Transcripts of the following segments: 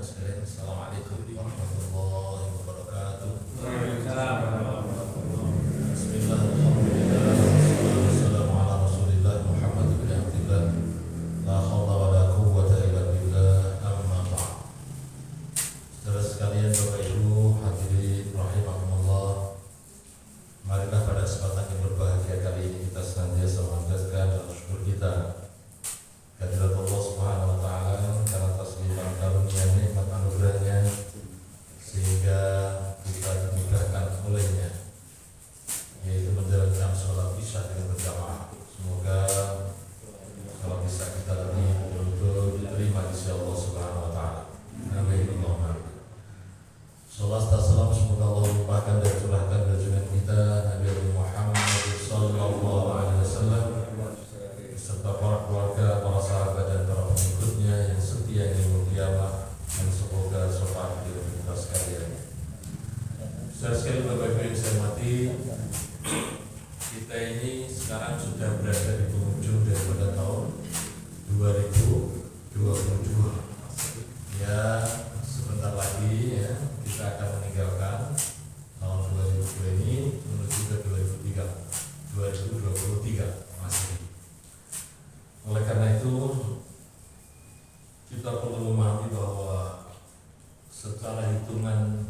sekalian, Assalamualaikum warahmatullahi wabarakatuh. Waalaikumsalam warahmatullahi wabarakatuh. Bismillah, alhamdulillah, wassalatu wassalamu ala rasulillah Muhammad bin Abdillah. La hawla wa la quwwata illa billah, amma ba'd. Saudara sekalian, Bapak Ibu hadirin rahimakumullah, marilah pada kesempatan yang berbahagia kali ini kita senantiasa memanjatkan dan syukur kita kehadirat Allah Subhanahu wa taala karena atas limpahan karunia nikmat anugerahnya sehingga kita dimudahkan olehnya, yaitu menjalankan sholat isya dengan berjamaah. Semoga sholat isya kita ini betul-betul diterima di sisi Allah Subhanahu wa taala. Amin. Allahumma amin. Salat dan salam semoga Allah limpahkan dan curahkan kepada junjungan kita Nabi Muhammad sallallahu alaihi wasallam serta para keluarga, para sahabat dan para pengikutnya yang setia hingga kiamat, dan semoga syafaat beliau kita sekalian. Saudara sekalian, Bapak Ibu yang saya hormati, kita ini sekarang sudah berada di penghujung daripada tahun 2022. Ya, sebentar lagi ya kita akan meninggalkan tahun 2020 ini menuju ke 2023 Masehi. Oleh karena itu kita perlu memahami bahwa secara hitungan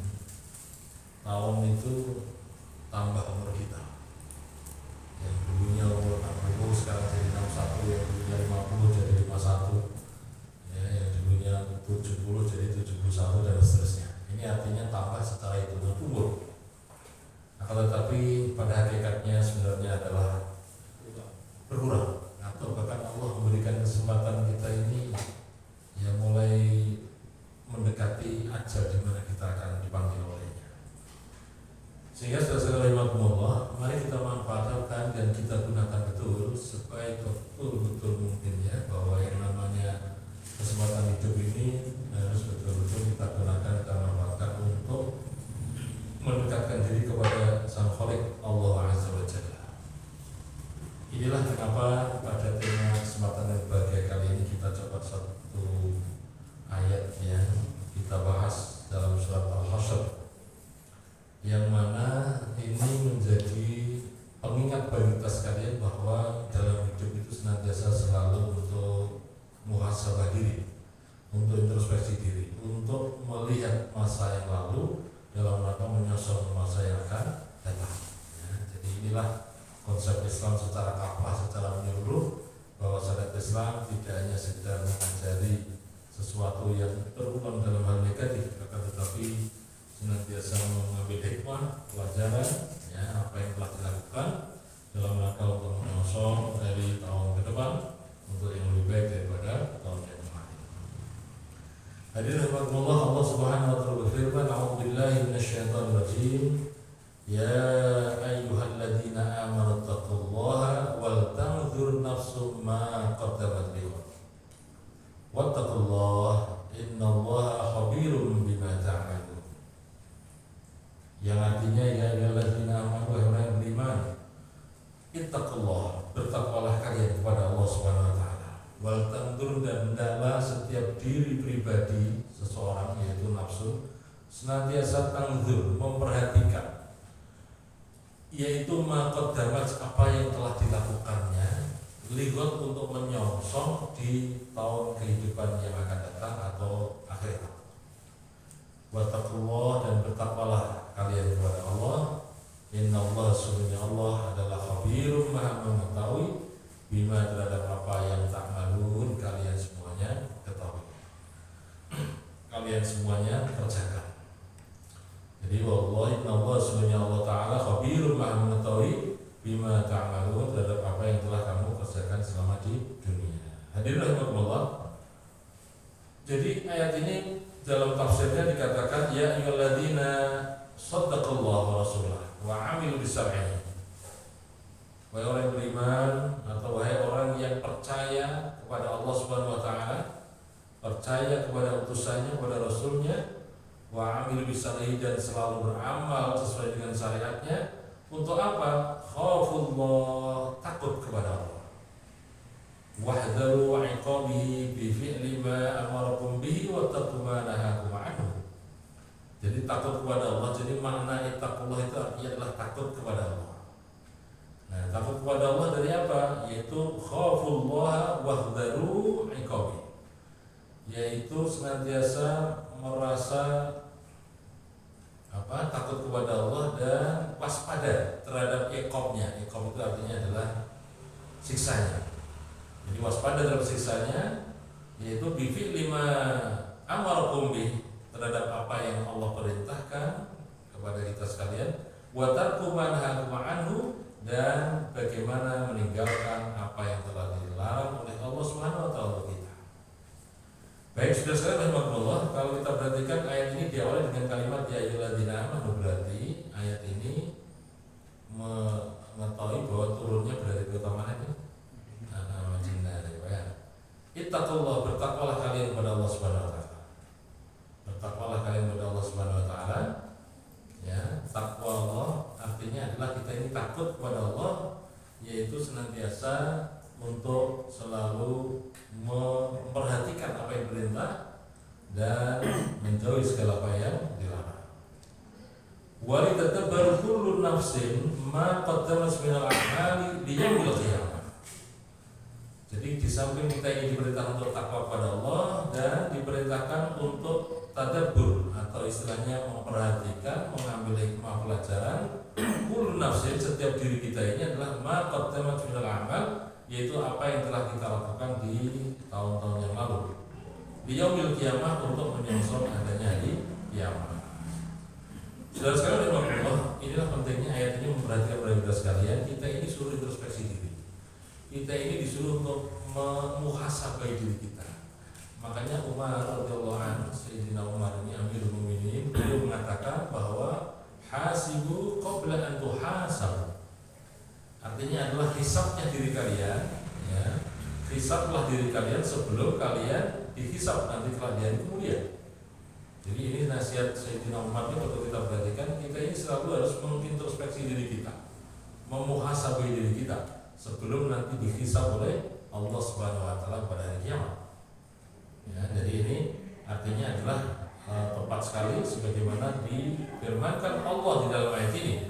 tahun itu tambah umur kita. Yang dulunya umur 60 sekarang jadi 61, yang dulunya 50 jadi 51, ya, yang dulunya 70 jadi 71 dan seterusnya. Ini artinya tambah secara hitungan umur. Akan tetapi pada hakikatnya sebenarnya adalah berkurang, atau bahkan Allah memberikan kesempatan kita ini ya mulai mendekati ajal di mana kita akan dipanggil olehnya. Sehingga setelah rahimahumullah, mari kita manfaatkan dan kita gunakan betul supaya betul-betul mungkin ya bahwa yang namanya kesempatan hidup ini harus betul-betul kita gunakan, kita manfaatkan untuk mendekatkan diri kepada Sang Khalik Allah Azza wa Jalla. Inilah kenapa pada tema kesempatan yang berbahagia kali ini kita coba satu ayat yang kita bahas dalam surat Al-Hasyr, yang mana ini menjadi pengingat bagi kita sekalian bahwa dalam hidup itu senantiasa selalu untuk muhasabah diri, untuk introspeksi diri, untuk melihat masa yang lalu dalam rangka menyosong masa yang akan datang. Ya, jadi inilah konsep Islam secara kafah, secara menyeluruh, bahwa syariat Islam tidak hanya sekedar mengajari sesuatu yang terulang dalam hal negatif, akan tetapi senantiasa mengambil hikmah, pelajaran, ya, apa yang telah dilakukan dalam rangka untuk menyosong dari tahun ke depan untuk yang lebih baik daripada tahun yang kemarin. Hadirin rahimakumullah, Allah Subhanahu wa taala berfirman, "A'udzubillahi minasyaitonir rajim. Ya ayyuhalladzina amanu taqullaha wal tanzur nafsum ma qaddamat lighad. Wattaqullaha innallaha khabirum bima ta'malun." Yang artinya ya ayyuhalladzina amanu, wahai orang yang beriman, ittaqullah, bertakwalah kalian kepada Allah Subhanahu wa taala. Wal tanzur, dan hendaklah setiap diri pribadi seseorang, yaitu nafsu, senantiasa tanzur, memperhatikan, yaitu maqaddamat, apa yang telah dilakukannya, lihat untuk menyongsong di tahun kehidupan yang akan datang atau akhirat. Wattaqullah, dan bertakwalah kalian kepada Allah. Innallaha, sesungguhnya Allah adalah khabirum, maha mengetahui, bima, terhadap apa yang ta'malun, kalian semuanya ketahui, kalian semuanya kerjakan. Jadi wallahi innallaha, sesungguhnya Allah Ta'ala khabirum, maha mengetahui, bima ta'malun, terhadap apa yang telah kamu kerjakan selama di dunia. Hadirin rahimakumullah. Jadi ayat ini dalam tafsirnya dikatakan ya ayyuhalladzina shaddaqallahu wa rasulah wa amilu bisyar'ihi. Wahai orang yang beriman, atau wahai orang yang percaya kepada Allah Subhanahu wa taala, percaya kepada utusannya, kepada rasulnya, wa amilu bisyar'ihi, dan selalu beramal sesuai dengan syariatnya. Untuk apa? Khaufullah, takut kepada Allah. wahdharu 'iqabihi bi fi'li ma amarakum bihi wa taqu ma nahakum anhu. Jadi takut kepada Allah, jadi makna ittaqullah itu artinya adalah takut kepada Allah. Nah, takut kepada Allah dari apa? Yaitu khafullaha wahdharu 'iqabihi. Yaitu senantiasa merasa takut kepada Allah dan waspada terhadap iqabnya. Iqab itu artinya adalah siksanya. Jadi waspada terhadap siksanya, yaitu bifi lima amarakum bih, terhadap apa yang Allah perintahkan kepada kita sekalian, wa tarku ma nahakum anhu, dan bagaimana meninggalkan apa yang telah dilarang oleh Allah Subhanahu wa taala kita. Baik, sudah sekalian rahimakumullah, kalau kita perhatikan ayat ini diawali dengan kalimat ya ayyuhalladzina amanu, berarti ayat ini mengetahui bahwa turunnya berarti keutamaan ini. Ittaqullah, bertakwalah kalian kepada Allah Subhanahu wa taala. Bertakwalah kalian kepada Allah Subhanahu wa taala. Ya, takwa Allah artinya adalah kita ini takut kepada Allah, yaitu senantiasa untuk selalu memperhatikan apa yang perintah dan menjauhi segala apa yang dilarang. Wa litadabbaru kullu nafsin ma qaddamat minal a'mali liyaumil qiyamah. Jadi di samping kita ini diperintahkan untuk takwa kepada Allah dan diperintahkan untuk tadabbur atau istilahnya memperhatikan, mengambil hikmah pelajaran. Kullu nafsin, setiap diri kita ini adalah ma qaddamat minal a'mal, yaitu apa yang telah kita lakukan di tahun-tahun yang lalu. Di yaumil qiyamah, untuk menyongsong adanya hari kiamat. Saudara sekalian rahimakumullah, inilah pentingnya ayat ini memperhatikan kepada kita sekalian. Kita ini suruh introspeksi diri. Kita ini disuruh untuk memuhasabah diri kita. Makanya Umar radhiyallahu anhu, Sayyidina Umar ini Amirul Mukminin, beliau mengatakan bahwa hasibu qabla an tuhasab. Artinya adalah hisabnya diri kalian, ya. Hisablah diri kalian sebelum kalian dihisab nanti kelak di hari kemudian. Jadi ini nasihat Sayyidina Umar ini, kalau kita perhatikan, kita ini selalu harus mengintrospeksi diri kita, memuhasabah diri kita sebelum nanti dihisab oleh Allah Subhanahu wa taala pada hari kiamat. Ya, jadi ini artinya adalah tepat sekali sebagaimana difirmankan Allah di dalam ayat ini,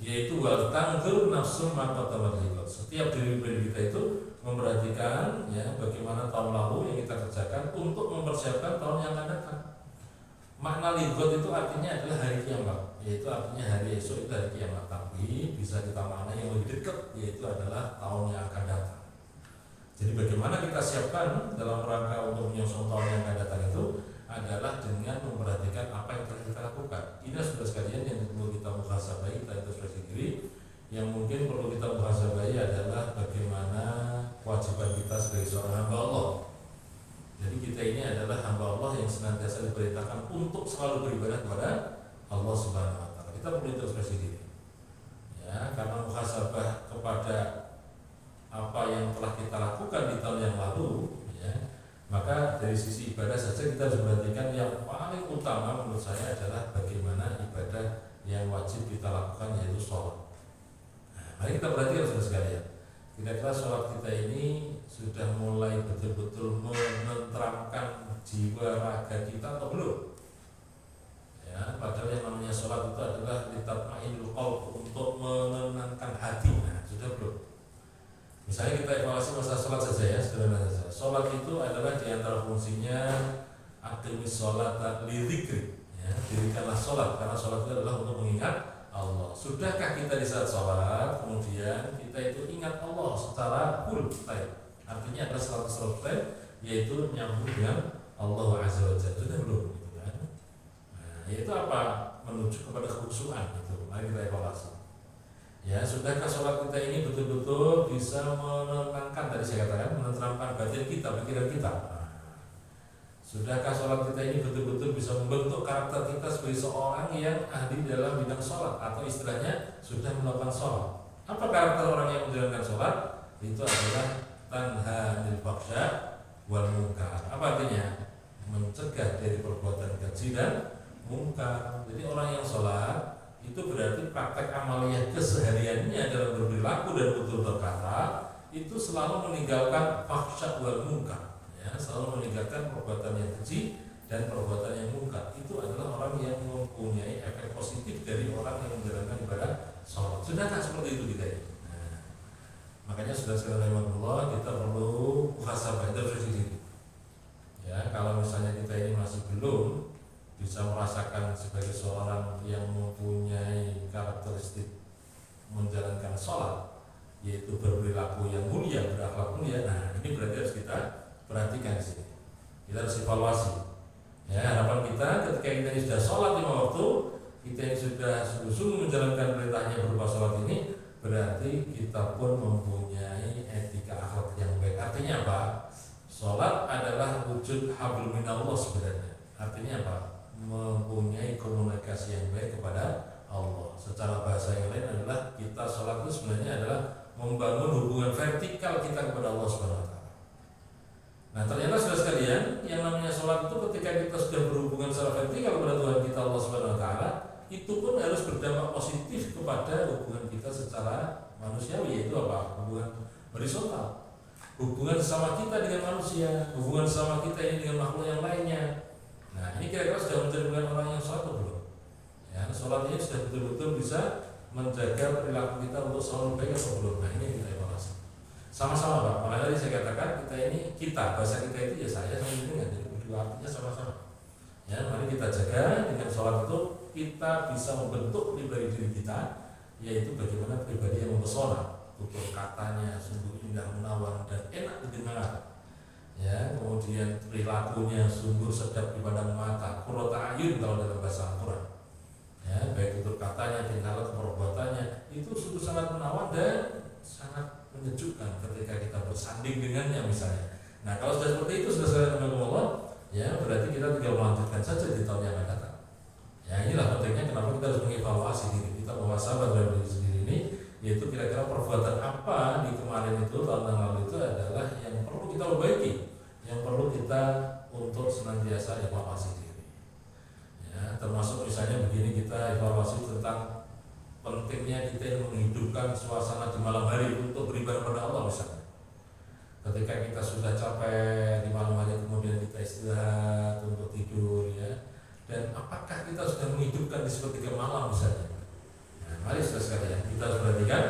yaitu wal tanzur nafsum ma qaddamat liqad. Setiap diri kita itu memperhatikan, ya, bagaimana tahun lalu yang kita kerjakan untuk mempersiapkan tahun yang akan datang. Makna liqad itu artinya adalah hari kiamat, yaitu artinya hari esok itu hari kiamat, tapi bisa kita maknai yang lebih dekat, yaitu adalah tahun yang akan datang. Jadi bagaimana kita siapkan dalam rangka untuk menyongsong tahun yang akan datang itu adalah dengan memperhatikan apa yang telah kita lakukan. Ini sudah sekalian yang perlu kita muhasabai, kita introspeksi diri. Yang mungkin perlu kita muhasabai adalah bagaimana kewajiban kita sebagai seorang hamba Allah. Jadi kita ini adalah hamba Allah yang senantiasa diperintahkan untuk selalu beribadah kepada Allah Subhanahu wa taala. Kita perlu introspeksi diri. Ya, karena muhasabah kepada apa yang telah kita lakukan di tahun yang lalu, ya, maka dari sisi ibadah saja kita harus perhatikan yang paling utama menurut saya adalah bagaimana ibadah yang wajib kita lakukan, yaitu sholat. Nah, mari kita perhatikan saudara sekalian, kira-kira sholat kita ini sudah mulai betul-betul menenteramkan jiwa raga kita atau belum? Ya, padahal yang namanya sholat itu adalah litatmainul qalb, untuk menenangkan hati. Nah, sudah belum? Misalnya kita evaluasi masalah sholat saja, ya, sederhana saja. Sholat itu adalah diantara fungsinya aqimis sholata lidzikri, ya, dirikanlah sholat, karena sholat itu adalah untuk mengingat Allah. Sudahkah kita di saat sholat kemudian kita itu ingat Allah secara full time? Artinya adalah 100%, yaitu nyambung dengan Allah Azza wa Jalla. Sudah belum? Gitu kan? Nah, yaitu apa? Menuju kepada kekhusyuan itu. Mari kita evaluasi. Ya, sudahkah sholat kita ini betul-betul bisa menenangkan, tadi saya katakan, menenteramkan batin kita, pikiran kita. Sudahkah sholat kita ini betul-betul bisa membentuk karakter kita sebagai seorang yang ahli dalam bidang sholat, atau istilahnya sudah melakukan sholat? Apa karakter orang yang menjalankan sholat? Itu adalah tanha 'anil fahsya wal munkar. Apa artinya? Mencegah dari perbuatan keji dan munkar. Jadi orang yang sholat itu berarti praktek amaliyah kesehariannya dalam berperilaku dan tutur kata itu selalu meninggalkan fahsya wal munkar, ya, selalu meninggalkan perbuatan yang keji dan perbuatan yang munkar. Itu adalah orang yang mempunyai efek positif dari orang yang menjalankan ibadah sholat. Sudahkah seperti itu kita ya? Nah, makanya sudah sekali Allah, kita perlu muhasabah diri. Ya, kalau misalnya kita ini masih belum bisa merasakan sebagai seorang yang mempunyai karakteristik menjalankan sholat, yaitu berperilaku yang mulia, berakhlak mulia. Nah, ini berarti harus kita perhatikan di sini. Kita harus evaluasi. Ya, harapan kita ketika kita ini sudah sholat 5 waktu, kita yang sudah sungguh-sungguh menjalankan perintahnya berupa sholat ini, berarti kita pun mempunyai etika akhlak yang baik. Artinya apa? Sholat adalah wujud hablum minallah sebenarnya. Artinya apa? Mempunyai komunikasi yang baik kepada Allah. Secara bahasa yang lain adalah kita sholat itu sebenarnya adalah membangun hubungan vertikal kita kepada Allah Subhanahu wa taala. Nah, ternyata saudara sekalian, yang namanya sholat itu ketika kita sudah berhubungan secara vertikal kepada Tuhan kita Allah Subhanahu wa taala, itu pun harus berdampak positif kepada hubungan kita secara manusiawi, yaitu apa? Hubungan horizontal. Hubungan sama kita dengan manusia, hubungan sama kita ini dengan makhluk yang lainnya. Nah, ini kira-kira sudah menjadi orang yang sholat atau belum? Ya, sholat ini sudah betul-betul bisa menjaga perilaku kita untuk selalu baik atau belum? Nah, ini kita evaluasi. Sama-sama Pak, makanya tadi saya katakan kita, bahasa kita itu ya saya sama dengan, jadi berdua artinya sama-sama. Ya, mari kita jaga dengan sholat itu kita bisa membentuk pribadi diri kita, yaitu bagaimana pribadi yang mempesona, tutur katanya sungguh indah menawan dan enak didengar. Ya, kemudian perilakunya sungguh sedap dipandang mata, qurrata ayun kalau dalam bahasa Al-Quran. Ya, baik tutur katanya, tingkah laku, perbuatannya itu sungguh sangat menawan dan sangat menyejukkan ketika kita bersanding dengannya misalnya. Nah, kalau sudah seperti itu sudah saya Allah, ya berarti kita tinggal melanjutkan saja di tahun yang akan datang. Ya, inilah pentingnya kenapa kita harus mengevaluasi diri kita, muhasabah dalam diri sendiri ini, yaitu kira-kira perbuatan apa di kemarin itu, tahun yang lalu itu adalah yang perlu kita perbaiki, yang perlu kita untuk senantiasa evaluasi diri. Ya, termasuk misalnya begini, kita evaluasi tentang pentingnya kita menghidupkan suasana di malam hari untuk beribadah pada Allah misalnya. Ketika kita sudah capek di malam hari, kemudian kita istirahat untuk tidur, ya. Dan apakah kita sudah menghidupkan di sepertiga malam misalnya? Nah, mari saudara sekalian, kita harus perhatikan.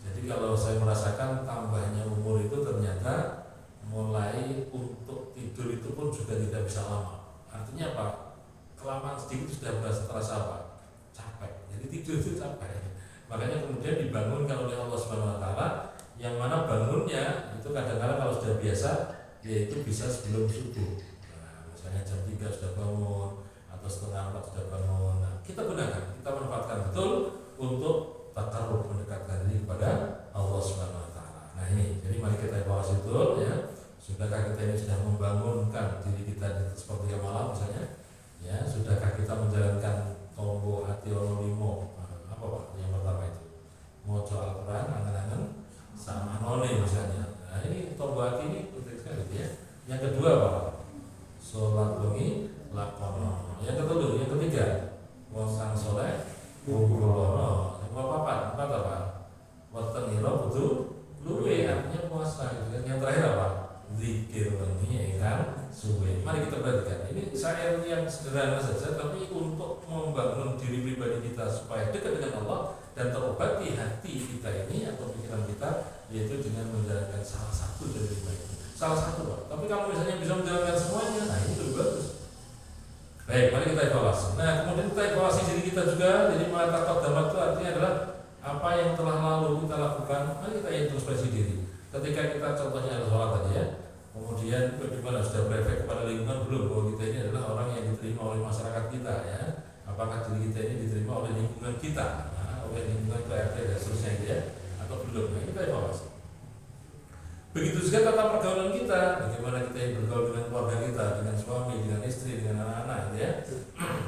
Jadi kalau saya merasakan tambahnya umur itu ternyata mulai untuk tidur itu pun juga tidak bisa lama. Artinya apa? Kelamaan sedikit sudah terasa apa? Capek. Jadi tidur itu capek. Makanya kemudian dibangunkan oleh Allah Subhanahu wa taala, yang mana bangunnya itu kadang-kadang kalau sudah biasa yaitu bisa sebelum subuh. Nah, misalnya jam 3 sudah bangun atau setengah 4 sudah bangun. Nah, kita gunakan, kita manfaatkan betul untuk takarrub, mendekatkan diri kepada Allah Subhanahu wa taala. Nah, ini jadi mari kita evaluasi betul ya. Sudahkah kita ini sudah membangunkan diri kita di seperti malam misalnya? Ya, sudahkah kita menjalankan tombo hati ono limo? Apa Pak? Yang pertama itu moco Al-Quran, angan-angan sama none misalnya. Nah, ini tombo hati ini penting sekali ya. Yang kedua Pak, sholat wengi lakono. Yang ketiga wong kang soleh kumpulno. Yang keempat apa? Wonten ira kudu luwe, artinya puasa gitu kan. Yang terakhir apa? Zikir wengi kan suwe. Mari kita perhatikan. Ini saya yang sederhana saja, tapi untuk membangun diri pribadi kita supaya dekat dengan Allah dan terobati hati kita ini atau pikiran kita, yaitu dengan menjalankan salah satu dari lima itu. Salah satu Pak. Tapi kalau misalnya bisa menjalankan semuanya, nah ini lebih bagus. Baik, mari kita evaluasi. Nah, kemudian kita evaluasi diri kita juga. Jadi mengatakan damat itu artinya adalah apa yang telah lalu kita lakukan. Mari kita introspeksi diri. Ketika kita contohnya adalah sholat tadi ya, kemudian bagaimana sudah berefek kepada lingkungan belum bahwa kita ini adalah orang yang diterima oleh masyarakat kita ya. Apakah diri kita ini diterima oleh lingkungan kita, nah, oleh lingkungan PRT dan seterusnya gitu ya, atau belum? Nah, kita evaluasi. Begitu juga tata pergaulan kita, bagaimana kita yang bergaul dengan keluarga kita, dengan suami, dengan istri, dengan anak-anak gitu ya.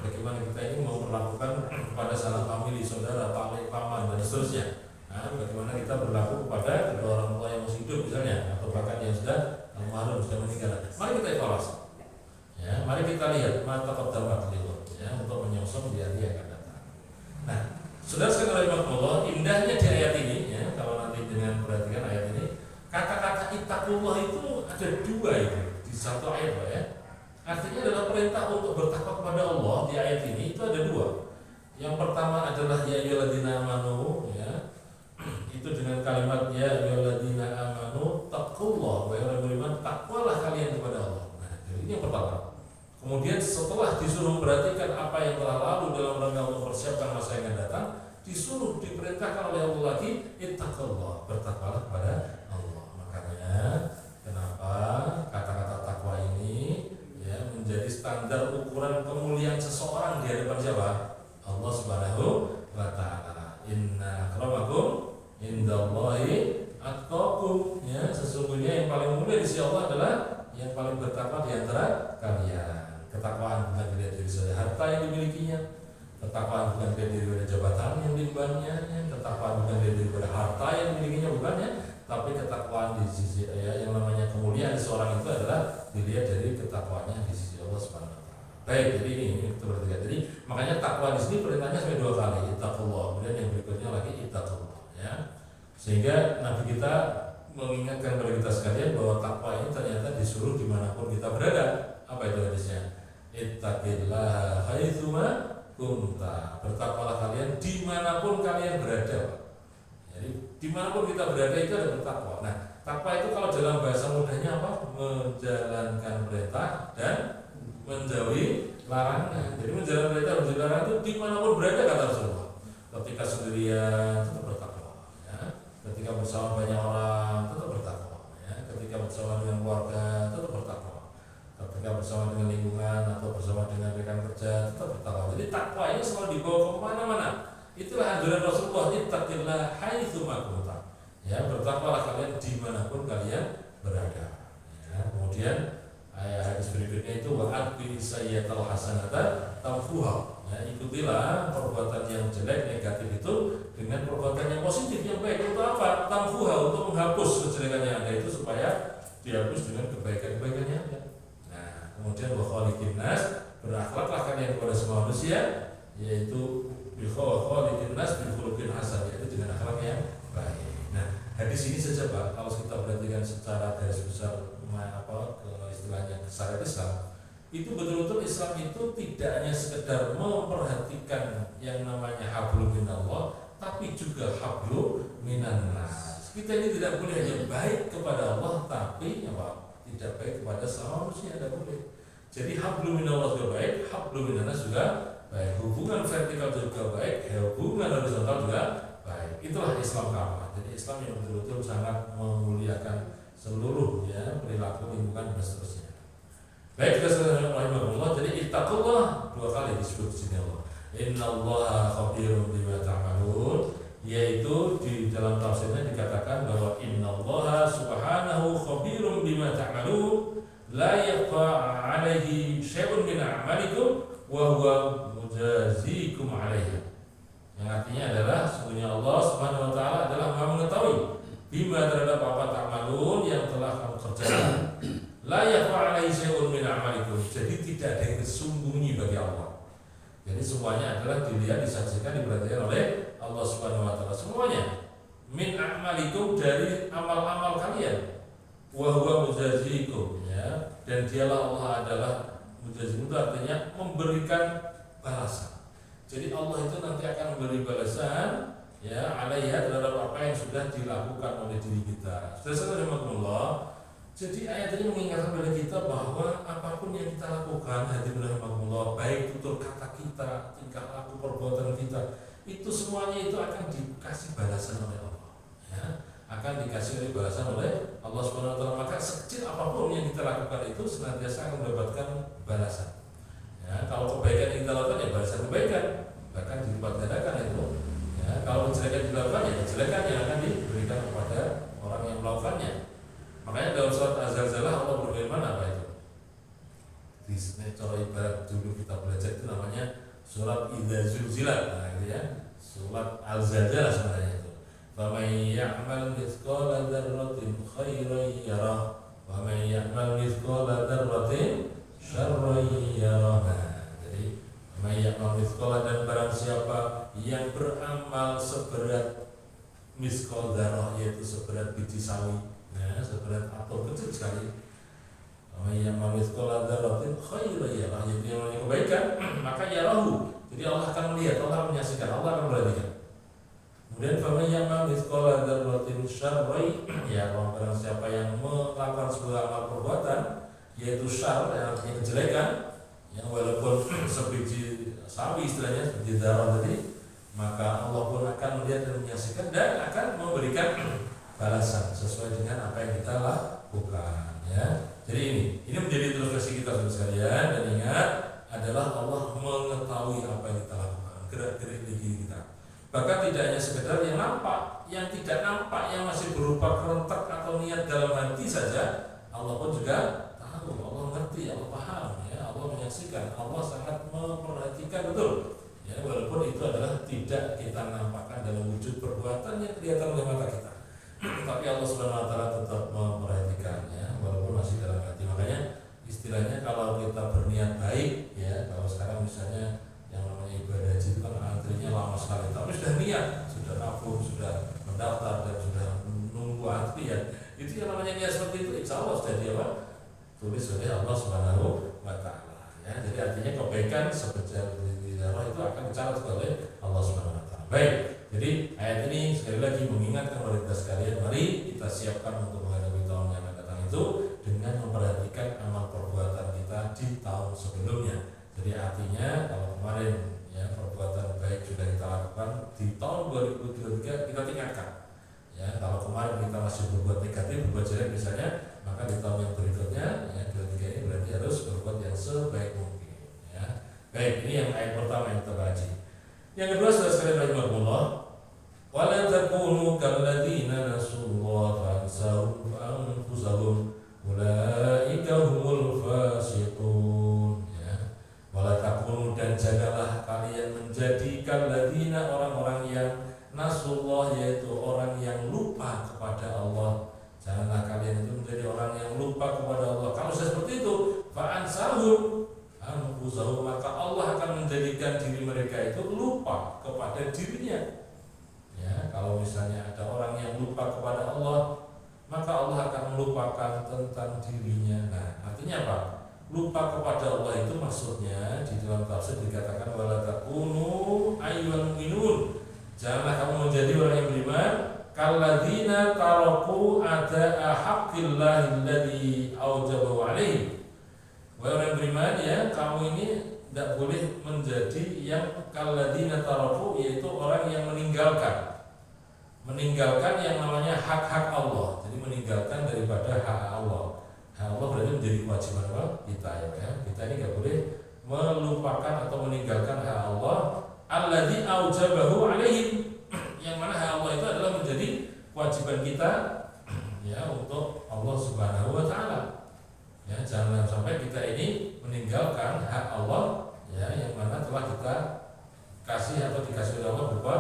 Bagaimana kita ini mau memperlakukan kepada sanak famili, saudara, paman, paman dan seterusnya. Nah, bagaimana kita berlaku kepada kedua orang tua yang masih hidup misalnya, atau bahkan yang sudah almarhum, sudah meninggal. Mari kita evaluasi. Ya, mari kita lihat mata terdampak dulu ya, untuk menyongsong di hari yang akan datang. Nah, saudara sekalian rahimahullah, indahnya di ayat ini ya, kalau nanti dengan perhatikan ayat ini, ittaqullah itu ada dua itu di satu ayat Pak ya. Artinya adalah perintah untuk bertakwa kepada Allah di ayat ini itu ada dua. Yang pertama adalah ya ayyuhalladzina amanu ya. Itu dengan kalimat ya ayyuhalladzina amanu taqullah wa ya beriman takwalah kalian kepada Allah. Nah, jadi ini yang pertama. Kemudian setelah disuruh memperhatikan apa yang telah lalu dalam rangka untuk mempersiapkan masa yang akan datang, disuruh diperintahkan oleh Allah lagi ittaqullah, bertakwalah kepada Allah. Makanya kenapa kata-kata takwa ini ya menjadi standar ukuran kemuliaan seseorang di hadapan siapa? Allah Subhanahu wa taala. Inna akramakum indallahi atqakum. Ya, sesungguhnya yang paling mulia di sisi Allah adalah yang paling bertakwa di antara kalian. Ketakwaan bukan dilihat dari saja harta yang dimilikinya, ketakwaan bukan dilihat dari jabatan yang diembannya, ketakwaan bukan dilihat dari harta yang dimilikinya, bukan ya, tapi ketakwaan di sisi ya, yang namanya kemuliaan seorang itu adalah dilihat dari ketakwaannya di sisi Allah Subhanahu wa taala. Baik, jadi ini itu bertiga. Jadi makanya takwa di sini perintahnya sampai 2 kali, ittaqullah. Kemudian yang berikutnya lagi ittaqullah ya. Sehingga Nabi kita mengingatkan kepada kita sekalian bahwa takwa ini ternyata disuruh dimanapun kita berada. Apa itu hadisnya? Ittaqillaha haitsuma kunta. Bertakwalah kalian dimanapun kalian berada. Jadi dimanapun kita berada itu ada bertakwa. Nah, takwa itu kalau dalam bahasa mudahnya apa? Menjalankan perintah dan menjauhi larangan. Jadi menjalankan perintah dan menjauhi larangan itu dimanapun berada kata Rasulullah. Ketika sendirian tetap bertakwa. Ya. Ketika bersama banyak orang tetap bertakwa. Ya. Ketika bersama dengan keluarga tetap bertakwa. Ketika bersama dengan lingkungan atau bersama dengan rekan kerja tetap bertakwa. Jadi takwa ini selalu dibawa ke mana-mana. Itulah anjuran Rasulullah, ittaqillah haitsuma kunta. Ya, bertakwalah kalian dimanapun kalian berada. Ya, kemudian ayat hadis berikutnya itu wa'atbi sayyatal hasanata tamfuha. Ya, ikutilah perbuatan yang jelek negatif itu dengan perbuatan yang positif yang baik. Untuk apa? Tamfuha, untuk menghapus kejelekan yang ada itu supaya dihapus dengan kebaikan-kebaikan yang ada. Kemudian wa khaliqin nas, berakhlaklah kalian kepada semua manusia, yaitu bi khaliqin nas bil khuluqin hasan, yaitu dengan akhlak yang baik. Nah, hadis ini saja Pak, kalau kita perhatikan secara garis besar istilahnya syariat Islam, itu betul-betul Islam itu tidak hanya sekedar memperhatikan yang namanya hablum minallah, tapi juga hablum minan nas. Kita ini tidak boleh hanya baik kepada Allah, tapi apa? Tidak baik kepada sama manusia, tidak boleh. Jadi hablum minallah juga baik, hablum minannas juga baik. Hubungan vertikal juga baik, hubungan horizontal juga baik. Itulah Islam kamal. Jadi Islam yang betul-betul sangat memuliakan seluruh ya perilaku, lingkungan dan seterusnya. Baik, Rasulullah. Jadi ittaqullah 2 kali disebut di sini Allah. Innallaha khabirum bima ta'malun. Yaitu di dalam tafsirnya dikatakan bahwa innallaha subhanahu khabirum bima ta'malun la yakhfa 'alaihi syai'un min a'malikum wa huwa mujazikum 'alaiha. Yang artinya adalah sesungguhnya Allah Subhanahu wa taala adalah Maha mengetahui bima terhadap apa ta'malun yang telah kamu kerjakan. La yakhfa 'alaihi syai'un min a'malikum. Jadi tidak ada yang tersembunyi bagi Allah. Jadi semuanya adalah dilihat, disaksikan, diperhatikan oleh Allah Subhanahu wa taala semuanya. Min a'malikum, dari amal-amal kalian. Wa huwa mujazikum, ya. Dan dialah Allah adalah mujazikum, itu artinya memberikan balasan. Jadi Allah itu nanti akan memberi balasan ya alaiha terhadap apa yang sudah dilakukan oleh diri kita. Saudara-saudara, jadi ayat ini mengingatkan kepada kita bahwa apapun yang kita lakukan, hadirin rahimakumullah, baik tutur kata kita, tingkah laku, perbuatan kita, itu semuanya itu akan dikasih balasan oleh Allah. Ya, akan dikasih oleh balasan oleh Allah Subhanahu wa taala. Maka sekecil apapun yang kita lakukan itu senantiasa akan mendapatkan balasan. Ya, kalau kebaikan yang kita lakukan ya balasan kebaikan, bahkan dilipat gandakan itu. Ya, kalau kejelekan dilakukan ya kejelekan yang akan diberikan kepada orang yang melakukannya. Makanya dalam surat Az-Zalzalah Allah berfirman apa itu? Di sini cara ibarat dulu kita belajar itu namanya surat Idza Zulzilat. Nah, itu ya. Surat Al-Zalzalah sebenarnya itu. Fa may ya'mal mithqala dzarratin khairan yarah wa may ya'mal mithqala dzarratin syarran yarah. Jadi may ya'mal mithqala, dan barang siapa yang beramal seberat misqal dzarrah, yaitu seberat biji sawi, ya, seberat atom kecil sekali. Yang mithqala dzarratin khairan yarah, jadi yang namanya kebaikan maka yarahu. Jadi Allah akan melihat, Allah akan menyaksikan, Allah akan memperhatikan. Kemudian faman ya'mal mithqala dzarratin syarran yarah, barang siapa yang melakukan sebuah amal perbuatan yaitu syarr, yang artinya kejelekan, yang walaupun sebiji sawi istilahnya, seperti darah tadi, maka Allah pun akan melihat dan menyaksikan dan akan memberikan balasan sesuai dengan apa yang kita lakukan, ya. Jadi ini menjadi introspeksi kita sekalian, dan ingat adalah Allah mengetahui apa yang kita lakukan, gerak-gerik diri kita. Bahkan tidak hanya sekedar yang nampak, yang tidak nampak, yang masih berupa kerentak atau niat dalam hati saja, Allah pun juga tahu, Allah ngerti, Allah paham, ya, Allah menyaksikan, Allah sangat memperhatikan betul. Ya, walaupun itu adalah tidak kita nampakkan dalam wujud perbuatan yang kelihatan oleh mata kita, tapi Allah Subhanahu Wa Taala tetap memperhatikannya walaupun masih dalam hati. Makanya istilahnya kalau kita berniat baik, ya, kalau sekarang misalnya yang namanya ibadah haji itu kan antrinya lama sekali, tapi sudah niat, sudah nabung, sudah mendaftar dan sudah menunggu antrian, itu yang namanya niat seperti itu, insya Allah sudah tulis oleh Allah Subhanahu Wa Taala. Ya, jadi artinya kebaikan sebesar darah itu akan dicatat oleh Allah Subhanahu Wa Taala. Baik, jadi ayat ini sekali lagi mengingatkan kepada kita sekalian, mari kita siapkan untuk menghadapi tahun yang akan datang itu dengan memperhatikan amal perbuatan kita di tahun sebelumnya. Jadi artinya kalau kemarin, ya, perbuatan baik sudah kita lakukan, di tahun 2023 kita tingkatkan. Ya, kalau kemarin kita masih berbuat negatif, berbuat jelek misalnya, maka di tahun yang berikutnya, ya, 23 ini berarti harus berbuat yang sebaik mungkin. Ya. Baik, ini yang ayat pertama yang kita kaji. Yang kedua, saudara sekalian rahimakumullah, wala takunu kalladzina nasullaha fansahum anfusahum ulaika humul fasiqun. Ya. Wala takunu, dan janganlah kalian menjadi kalladzina, orang-orang yang nasullah, yaitu orang yang lupa kepada Allah. Janganlah kalian itu menjadi orang yang lupa kepada Allah. Kalau sudah seperti itu, fa'ansahum anfusahum, maka Allah akan menjadikan diri mereka itu lupa kepada dirinya. Ya, kalau misalnya ada orang yang lupa kepada Allah, maka Allah akan melupakan tentang dirinya. Nah, artinya apa? Lupa kepada Allah itu maksudnya di dalam tafsir dikatakan wala takunu ayyuhal mu'minun, janganlah kamu menjadi orang yang beriman kalladzina taraku ada'a haqqillahi alladzi aujabahu alaihi. Wahai orang beriman, ya, kamu ini tidak boleh menjadi yang kalladzina taraku, yaitu orang yang meninggalkan yang namanya hak-hak Allah. Jadi meninggalkan daripada hak Allah. Hak Allah berarti menjadi kewajiban kita, ya. Kita ini tidak boleh melupakan atau meninggalkan hak Allah alladzi aujabahu alaihim, yang mana hak Allah itu adalah menjadi kewajiban kita, ya, untuk Allah Subhanahu Wa Taala. Ya, jangan sampai kita ini meninggalkan hak Allah, ya, yang mana telah kita kasih atau dikasih oleh Allah berupa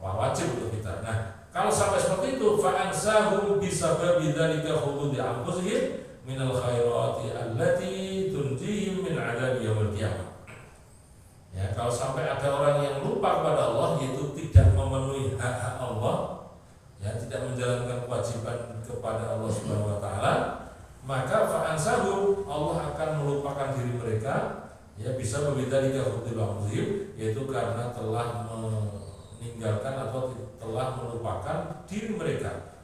wajib untuk kita. Nah, kalau sampai seperti itu, fa'ansahum bisababi dzalika khuludi anfusihim minal khairati allati tunjihim min adzab yaumil qiyamah. Ya, kalau sampai ada orang yang lupa kepada Allah, yaitu tidak memenuhi hak-hak Allah, ya, tidak menjalankan kewajiban kepada Allah Subhanahu Wa Taala, maka fa'ansahum, Allah akan melupakan diri mereka, ya, bisa berbeda di muslim, yaitu karena telah meninggalkan atau telah melupakan diri mereka.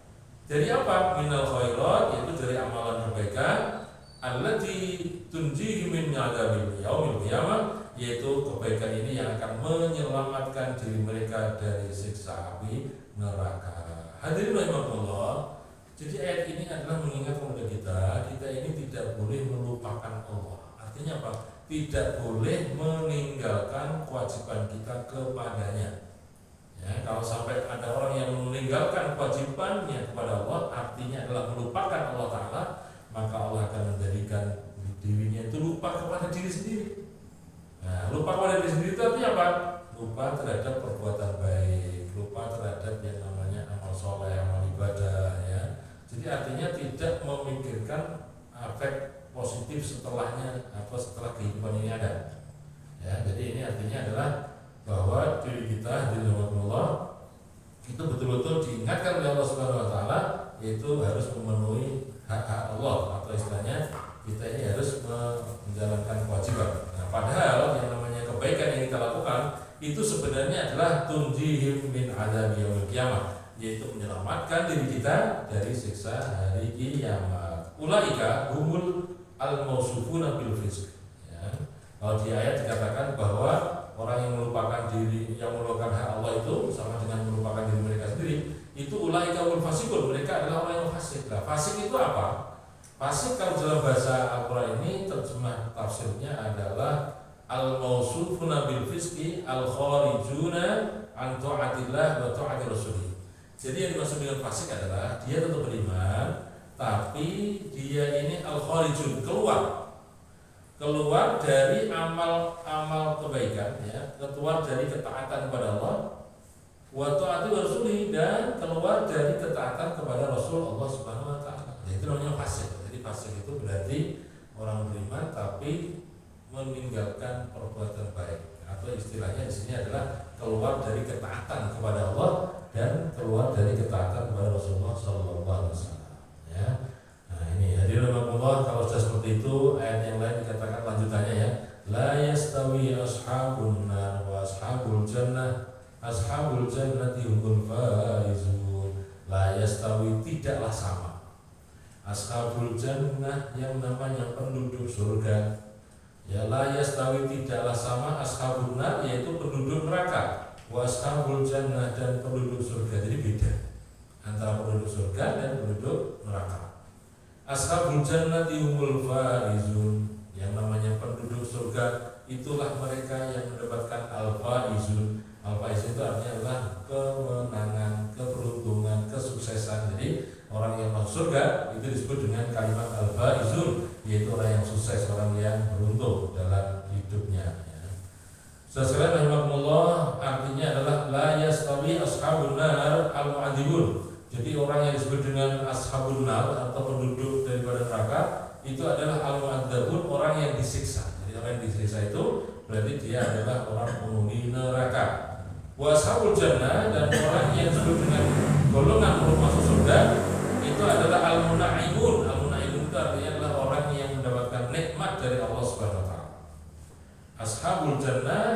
Dari apa? Minal khairat, yaitu dari amalan kebaikan, allati tunjihi min adzabil yaumil qiyamah, yaitu kebaikan ini yang akan menyelamatkan diri mereka dari siksa api neraka. Hadirin rahimakumullah. Jadi ayat ini adalah mengingatkan kepada kita ini tidak boleh melupakan Allah. Artinya apa? Tidak boleh meninggalkan kewajiban kita kepadanya. Ya, kalau sampai ada orang yang meninggalkan kewajibannya kepada Allah, artinya adalah melupakan Allah Ta'ala, maka Allah akan menjadikan dirinya itu lupa kepada diri sendiri. Nah, lupa kepada diri sendiri itu artinya apa? Lupa terhadap perbuatan baik, lupa terhadap yang namanya amal soleh, amal ibadah, ya. Jadi artinya tidak memikirkan efek positif setelahnya atau setelah kehidupan ini ada. Ya, jadi ini artinya adalah bahwa diri kita di dalam Allah itu betul-betul diingatkan oleh Allah Subhanahu Wa Taala yaitu harus memenuhi hak-hak Allah, atau istilahnya kita ini harus menjalankan kewajiban. Nah, padahal yang namanya kebaikan yang kita lakukan itu sebenarnya adalah tunjihim min adzabi yaumil qiyamah, yaitu menyelamatkan diri kita dari siksa hari kiamat. Ulaika humul al-mausufuna bil fisq. Ya. Kalau di ayat dikatakan bahwa orang yang melupakan diri, yang melupakan hak Allah itu sama dengan melupakan diri mereka sendiri, itu ulaika humul fasiqun, mereka adalah orang yang fasik. Nah, fasik itu apa? Fasik kalau dalam bahasa Al-Quran ini terjemah tafsirnya adalah al-mausufuna bil fisqi al-kharijuna an ta'atillah wa ta'ati rasulih. Jadi yang dimaksud dengan fasik adalah dia tetap beriman, tapi dia ini al-kharijun, keluar dari amal kebaikan, ya, keluar dari ketaatan kepada Allah, wa ta'ati rasulih, dan keluar dari ketaatan kepada Rasul Allah Subhanahu wa taala. Itu namanya fasik. Fasik itu berarti orang beriman tapi meninggalkan perbuatan baik, atau istilahnya di sini adalah keluar dari ketaatan kepada Allah dan keluar dari ketaatan kepada Rasulullah SAW. Ya. Nah ini hadirin rahimakumullah, kalau sudah seperti itu ayat yang lain dikatakan lanjutannya, ya, la yastawi ashabun nar wa ashabul jannati humul faizun. La yastawi, tidaklah sama ashabul jannah, yang namanya penduduk surga, ya, la yastawi, tidaklah sama ashabun nar, yaitu penduduk neraka, wa ashabul jannah, dan penduduk surga. Jadi beda antara penduduk surga dan penduduk neraka. Ashabul jannati humul faizun, yang namanya penduduk surga itulah mereka yang mendapatkan al-faizun. Al-faizun itu artinya adalah kemenangan, keberuntungan, kesuksesan. Jadi orang yang masuk surga itu disebut dengan kalimat al-faizun, yaitu orang yang sukses, orang yang beruntung dalam hidupnya. Saudara rahimakumullah, artinya adalah la yastawi ashabun nar al-mu'adzibun. Jadi orang yang disebut dengan ashabun nar atau penduduk daripada neraka itu adalah al-mu'adzabun, orang yang disiksa. Jadi orang yang disiksa itu berarti dia adalah orang penghuni neraka. Wa ashabul jannah, dan orang yang disebut dengan golongan penduduk masuk surga itu adalah al-munaimun. Al-munaimun itu artinya adalah orang yang mendapatkan nikmat dari Allah Subhanahu wa taala. Ashabul jannah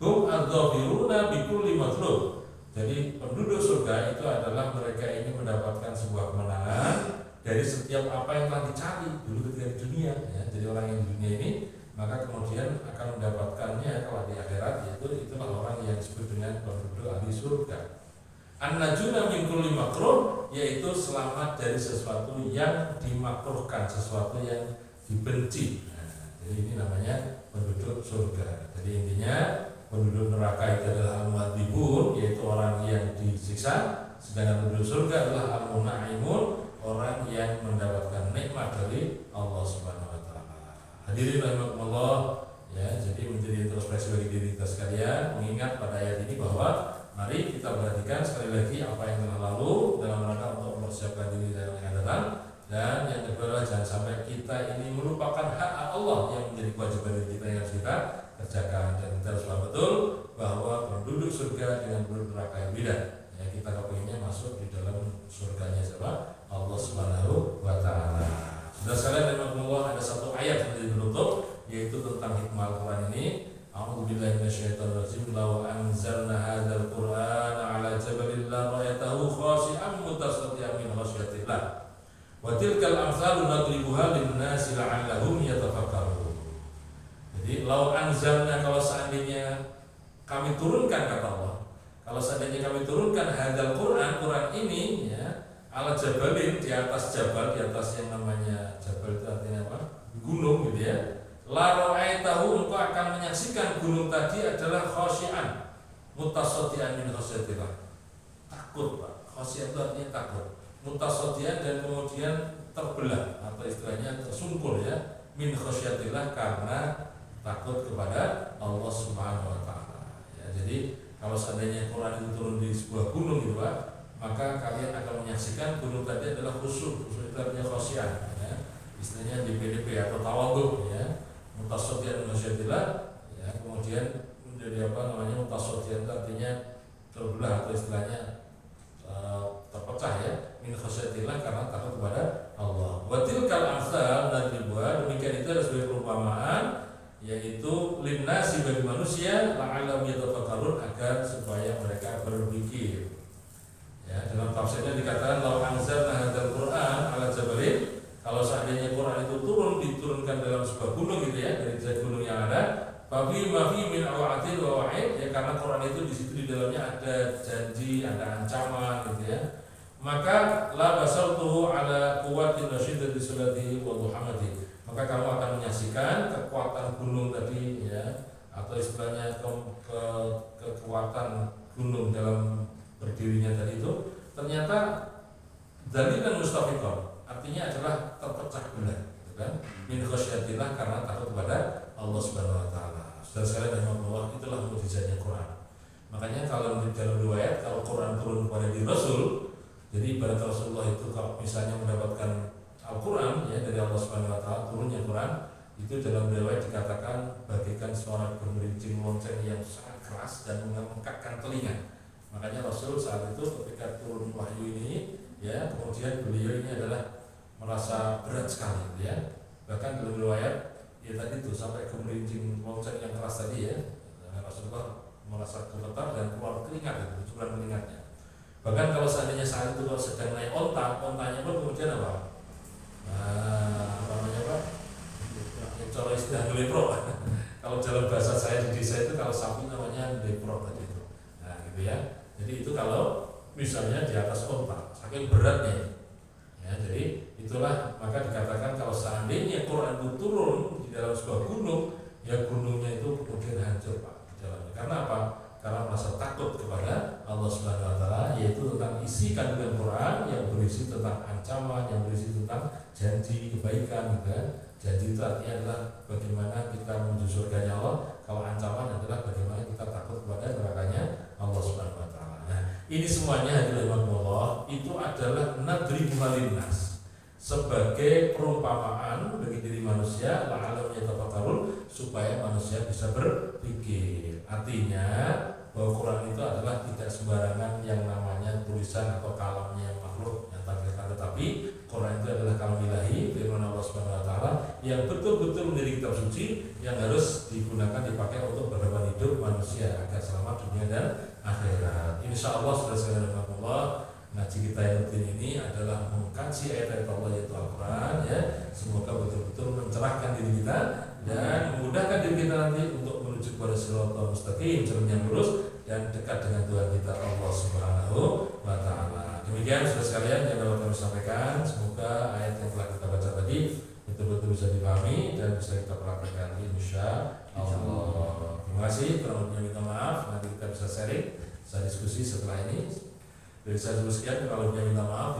hum adz-dzafiruna bi kulli matlub. Jadi penduduk surga itu adalah mereka ini mendapatkan sebuah kemenangan dari setiap apa yang telah dicari dulu ketika di dunia, ya. Jadi orang yang di dunia ini maka kemudian akan mendapatkannya kalau di akhirat, yaitu itulah orang yang disebut dengan penduduk ahli surga. An-najuna min kulli makruh, yaitu selamat dari sesuatu yang dimakruhkan, sesuatu yang dibenci. Nah, jadi ini namanya penduduk surga. Jadi intinya penduduk neraka itu adalah al-mu'adzibun, yaitu orang yang disiksa, sedangkan penduduk surga adalah al-munaimun, orang yang mendapatkan nikmat dari Allah Subhanahu wa taala. Hadirin rahimakumullah, ya, jadi menjadi introspeksi bagi diri kita sekalian, mengingat pada ayat ini bahwa mari kita perhatikan sekali lagi apa yang telah lalu dalam rangka untuk mempersiapkan diri dalam yang akan datang. Dan yang kedua adalah jangan sampai kita ini melupakan hak Allah yang menjadi kewajiban diri kita yang harus kita kerjakan. Dan kita harus paham betul bahwa penduduk surga dengan penduduk neraka yang beda. Ya, kita kepinginnya masuk di dalam surganya siapa? Allah Subhanahu wa taala. Sudah sekalian, rahimakumullah, ada satu ayat yang menjadi penutup, yaitu tentang hikmah Al-Quran ini. A'udzubillahi minasyaitonirrajim. Law anzalna hadzal qur'ana 'ala jabalin la ra'aytahu khashi'an mutasaddian min khasyatillah. Wa tilkal amsalu nadribuha lin-nasi la'allahum yatafakkarun. Jadi law anzalna, kalau seandainya kami turunkan, kata Allah, kalau seandainya kami turunkan hadzal Qur'an, Quran ini, ya, ala jabalin, di atas jabal, di atas yang namanya jabal itu artinya apa? Gunung, gitu ya. La ra'aitahu, engkau akan menyaksikan gunung tadi adalah khasyian mutasaddian min khasyatillah. Takut, Pak. Khasyian itu artinya takut. Mutasaddian, dan kemudian terbelah atau istilahnya tersungkur, ya, min khasyatillah, karena takut kepada Allah Subhanahu wa taala. Ya, jadi kalau seandainya Quran itu turun di sebuah gunung, gitu, Pak, maka kalian akan menyaksikan gunung tadi adalah khusyuk. Khusyuk itu artinya khasyian, ya. Istilahnya di PDP atau tawadhu, ya. Mutasaddian masyadillah, ya, kemudian menjadi apa namanya mutasaddian itu artinya terbelah atau istilahnya terpecah, ya, min khasyatillah, linnasi bagi manusia la'allam yatafakkarun agar supaya mereka berpikir. Ya, dalam tafsirnya dikatakan law anzalna hadzal Qur'an 'ala jabalin, kalau seandainya Quran itu diturunkan dalam sebuah gunung gitu ya, dari gunung yang ada, Fabi mafi min awatil wa wa'id, ya karena Quran itu di situ di dalamnya ada janji, ada ancaman gitu ya. Maka la basaltuhu ala quwwatin nasyiddati sulati wa duhamati. Maka kamu akan menyaksikan kekuatan gunung tadi ya, atau istilahnya kekuatan gunung dalam berdirinya tadi itu ternyata dalilan mustafiqan, artinya adalah terpecah belah gitu kan, min khasyatillah, karena takut kepada Allah Subhanahu wa taala. Saudara sekalian rahimahullah, itulah mukjizatnya Quran. Makanya kalau di dalam riwayat kalau Quran turun kepada diri Rasul, jadi ibarat Rasulullah itu kalau misalnya mendapatkan Al-Quran ya dari Allah Subhanahu wa taala, turunnya Quran itu dalam riwayat dikatakan bagaikan suara gemerincing lonceng yang sangat keras dan memekakkan telinga. Makanya Rasul saat itu ketika turun wahyu ini ya, kemudian beliau ini adalah merasa berat sekali ya. Bahkan dalam riwayat ya tadi itu sampai gemerincing lonceng yang keras tadi ya, Rasulullah merasa gemetar dan keluar keringat, cucuran keringatnya. Bahkan kalau seandainya saat itu kalau sedang naik ontanya pun kemudian apa? Namanya apa? Yang cara istilah lepro. Kalau dalam bahasa saya di desa itu kalau sapi namanya lepro tadi itu. Nah gitu ya. Jadi itu kalau misalnya di atas onta, saking beratnya. Ya, jadi itulah maka dikatakan kalau seandainya Quran itu turun di dalam sebuah gunung, ya gunungnya itu kemudian hancur Pak di dalamnya. Karena apa? Karena merasa takut kepada Allah Subhanahu wa taala, yaitu tentang isi kandungan Quran yang berisi tentang ancaman, yang berisi tentang janji kebaikan gitu kan. Janji itu artinya adalah bagaimana kita menuju surganya Allah, kalau ancaman adalah bagaimana kita takut kepada nerakanya Allah Subhanahu wa taala. Nah, ini semuanya hadirin Allah itu adalah nadribuha linnas, sebagai perumpamaan bagi diri manusia la'allam yatafakkarun, supaya manusia bisa berpikir. Artinya bahwa Quran itu adalah tidak sembarangan yang namanya tulisan atau kalamnya makhluk yang tetapi Quran itu adalah kalam ilahi, firman Allah Subhanahu wa taala yang betul-betul menjadi kitab suci yang harus digunakan, dipakai untuk berdepan hidup manusia agar selamat dunia dan akhirat. Insyaallah saudara-saudara Allah, ngaji kita yang rutin ini adalah mengkaji ayat-ayat Allah yaitu Al-Quran ya. Semoga betul-betul mencerahkan diri kita dan memudahkan diri kita nanti untuk menuju kepada siratal mustaqim, jalan yang lurus dan dekat dengan Tuhan kita Allah Subhanahu wa taala. Demikian saudara sekalian yang dapat kami sampaikan. Semoga ayat yang telah kita baca tadi betul-betul bisa dipahami dan bisa kita praktekkan insyaallah. Terima kasih, kurang lebihnya minta maaf. Nanti kita bisa sharing, bisa diskusi setelah ini. Dari saya dulu sekian, kalau lebihnya minta maaf.